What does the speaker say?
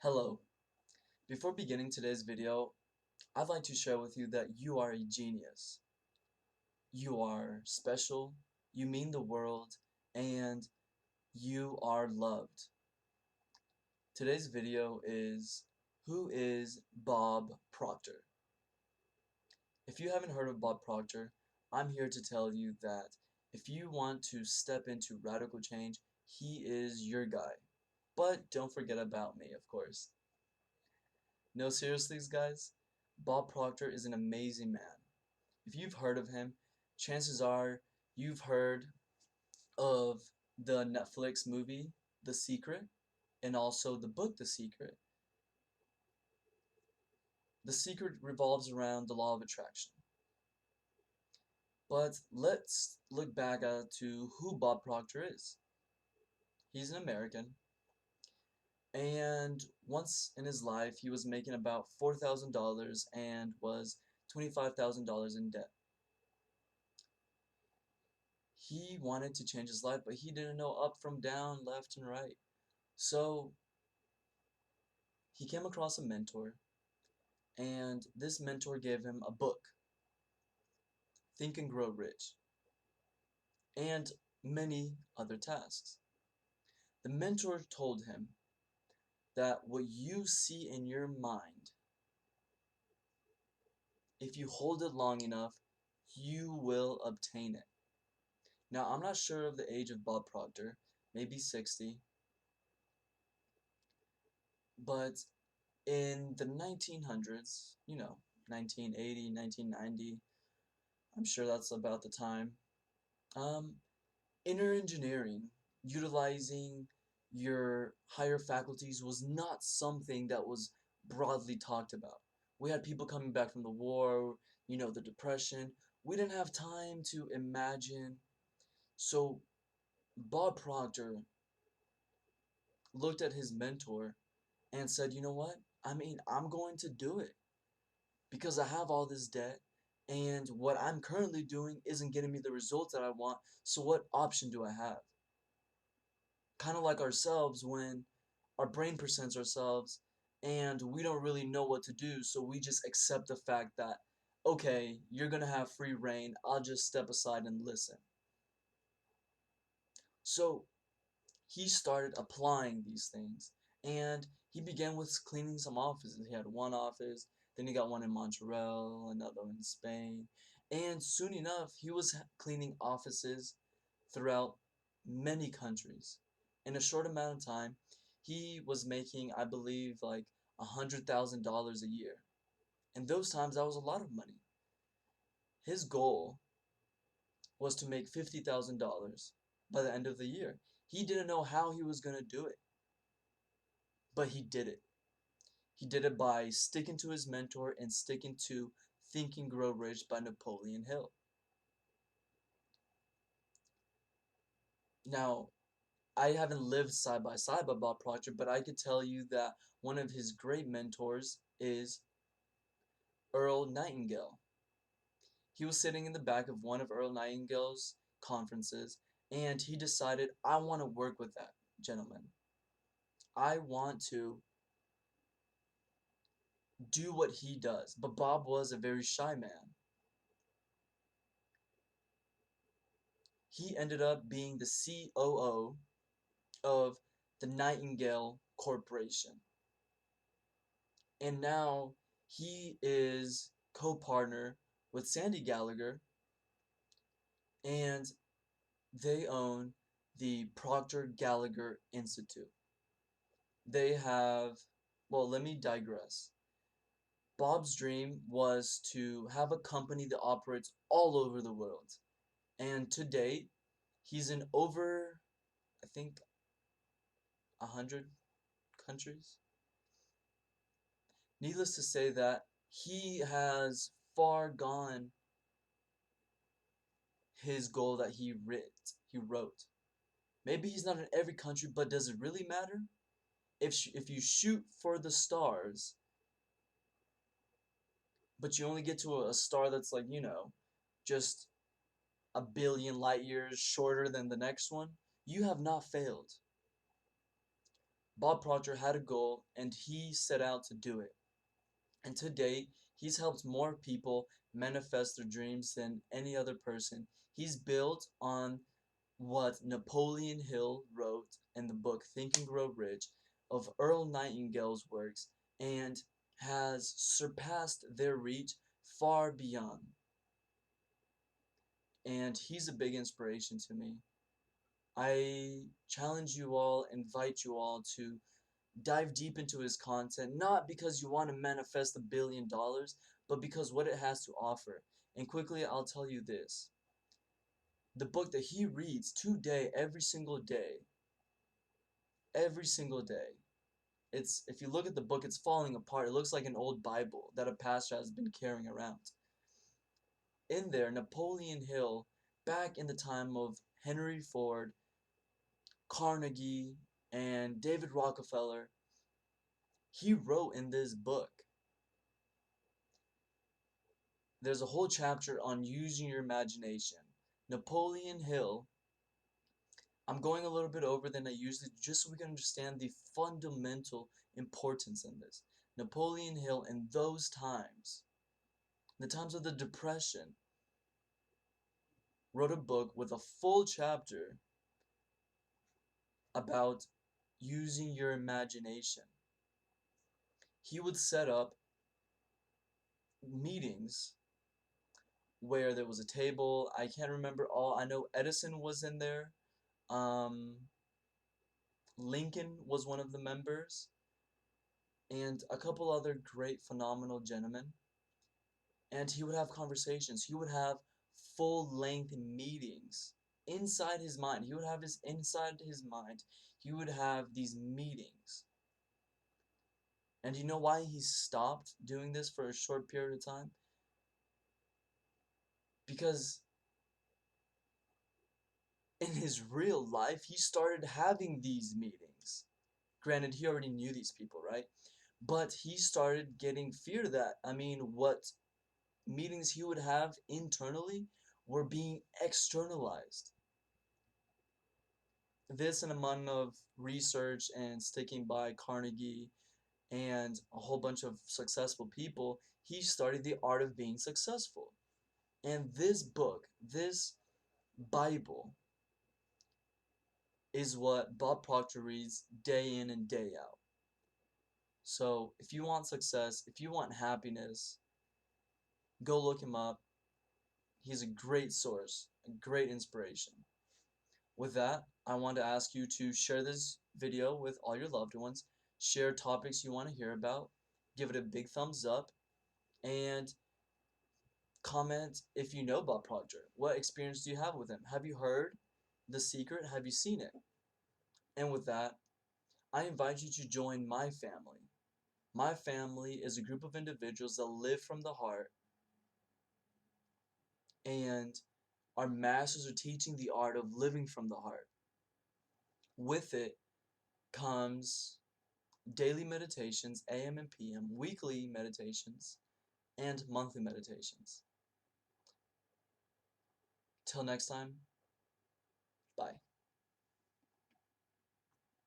Hello. Before beginning today's video, I'd like to share with you that you are a genius. You are special, you mean the world, and you are loved. Today's video is Who is Bob Proctor? If you haven't heard of Bob Proctor, I'm here to tell you that if you want to step into radical change, he is your guy. But don't forget about me, of course. No, seriously, guys, Bob Proctor is an amazing man. If you've heard of him, chances are you've heard of the Netflix movie The Secret and also the book The Secret. The Secret revolves around the law of attraction. But let's look back to who Bob Proctor is. He's an American, and once in his life he was making about $4,000 and was $25,000 in debt. He wanted to change his life, but he didn't know up from down, left and right. So he came across a mentor, and this mentor gave him a book, Think and Grow Rich, and many other tasks. The mentor told him that what you see in your mind, if you hold it long enough, you will obtain it. Now, I'm not sure of the age of Bob Proctor, maybe 60, but in the 1900s, 1980, 1990, I'm sure that's about the time, um, inner engineering, utilizing your higher faculties was not something that was broadly talked about. We had people coming back from the war, the depression. We didn't have time to imagine. So Bob Proctor looked at his mentor and said, you know what? I'm going to do it because I have all this debt and what I'm currently doing isn't getting me the results that I want. So what option do I have? Kind of like ourselves when our brain presents ourselves and we don't really know what to do, so we just accept the fact that, okay, you're gonna have free reign, I'll just step aside and listen. So he started applying these things, and he began with cleaning some offices. He had one office, then he got one in Montreal, another in Spain, and soon enough he was cleaning offices throughout many countries. In a short amount of time, he was making, I believe, like $100,000 a year. And those times, that was a lot of money. His goal was to make $50,000 by the end of the year. He didn't know how he was going to do it, but he did it. He did it by sticking to his mentor and sticking to Think and Grow Rich by Napoleon Hill. Now, I haven't lived side by side with Bob Proctor, but I could tell you that one of his great mentors is Earl Nightingale. He was sitting in the back of one of Earl Nightingale's conferences, and he decided, I want to work with that gentleman. I want to do what he does. But Bob was a very shy man. He ended up being the COO of the Nightingale Corporation. And now he is co-partner with Sandy Gallagher, and they own the Proctor Gallagher Institute. They have, well, let me digress. Bob's dream was to have a company that operates all over the world. And to date, he's in over, I think, 100 countries. Needless to say that he has far gone his goal that he wrote. Maybe he's not in every country, but does it really matter? If you shoot for the stars, but you only get to a star that's like, just a billion light years shorter than the next one, you have not failed. Bob Proctor had a goal and he set out to do it. And to date, he's helped more people manifest their dreams than any other person. He's built on what Napoleon Hill wrote in the book Think and Grow Rich of Earl Nightingale's works and has surpassed their reach far beyond. And he's a big inspiration to me. I challenge you all, invite you all to dive deep into his content, not because you want to manifest $1 billion, but because what it has to offer. And quickly, I'll tell you this. The book that he reads today, every single day, if you look at the book, it's falling apart. It looks like an old Bible that a pastor has been carrying around. In there, Napoleon Hill, back in the time of Henry Ford, Carnegie, and David Rockefeller, he wrote in this book. There's a whole chapter on using your imagination. Napoleon Hill, I'm going a little bit over than I usually do just so we can understand the fundamental importance in this. Napoleon Hill in those times, the times of the Depression, wrote a book with a full chapter about using your imagination. He would set up meetings where there was a table. I can't remember all. I know Edison was in there. Lincoln was one of the members, and a couple other great, phenomenal gentlemen. And he would have conversations. He would have full-length meetings inside his mind. He would have his inside his mind. He would have these meetings. And you know why he stopped doing this for a short period of time? Because in his real life, he started having these meetings. Granted, he already knew these people, right? But he started getting fear that, what meetings he would have internally were being externalized. This and amount of research and sticking by Carnegie and a whole bunch of successful people, he started the art of being successful. And this book, this Bible, is what Bob Proctor reads day in and day out. So if you want success, if you want happiness, go look him up. He's a great source, a great inspiration. With that, I want to ask you to share this video with all your loved ones, share topics you want to hear about, give it a big thumbs up, and comment if you know Bob Proctor. What experience do you have with him? Have you heard The Secret? Have you seen it? And with that, I invite you to join my family. My family is a group of individuals that live from the heart, and our masters are teaching the art of living from the heart. With it comes daily meditations, AM and PM, weekly meditations, and monthly meditations. Till next time, bye.